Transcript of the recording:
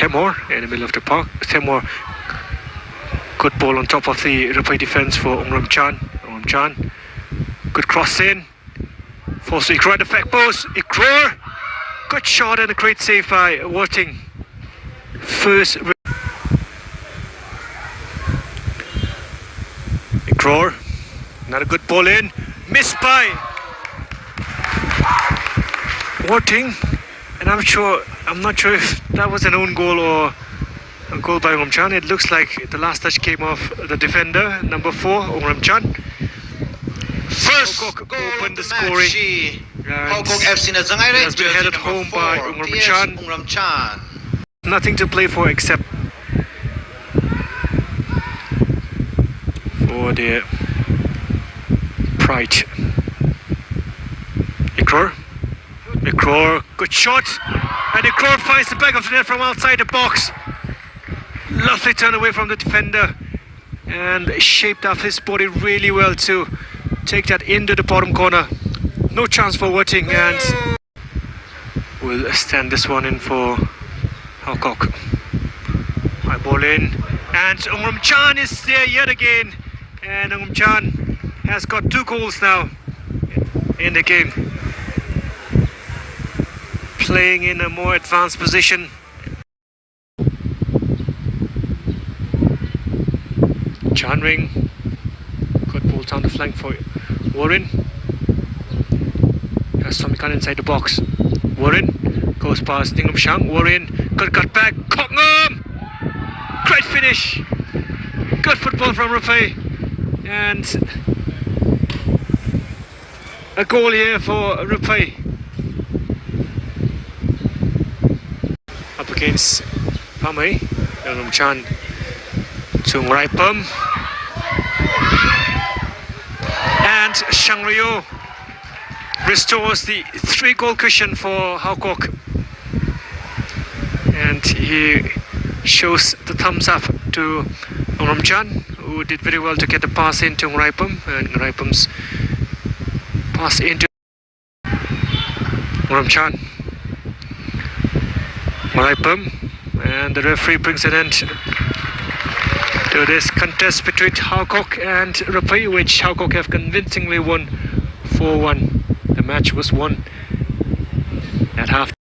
Temor in the middle of the park. Temor, good ball on top of the raphei defense for Ong Chan. Good cross in. Force Ikror at the back post. Ikror, good shot and a great save by Worthing. First. Ikror, another good ball in. Missed by Worthing. And I'm not sure if that was an own goal or a goal by Ong Chan. It looks like the last touch came off the defender, number 4, Ong Chan. First Haokhok goal opened the of scoring. Haokhok FC na zangai has been headed home by Ong Chan. Nothing to play for except for their pride. Ikror, good shot, and Ikror finds the back of the net from outside the box. Lovely turn away from the defender, and shaped up his body really well to take that into the bottom corner. No chance for Worthing, and we'll stand this one in for Haokhok. High ball in, and Ong Chan is there yet again, and Ong Chan has got 2 goals now in the game, playing in a more advanced position. Chan Ring, good ball down the flank for Warren. Has Somikan inside the box. Warren goes past Ningrum Shang. Warren, good cut back. Kokngam! Great finish. Good football from raphei. And a goal here for raphei. Up against Pamei. Ningrum Chan. Chung Raipum. And Shang Ryo restores the 3-goal cushion for Haokhok, and he shows the thumbs up to Ong Chan, who did very well to get the pass into Raipum, and Raipum's pass into Ong Chan. Raipum, and the referee brings an end to this contest between Haokhok and raphei, which Haokhok have convincingly won 4-1. The match was won at half.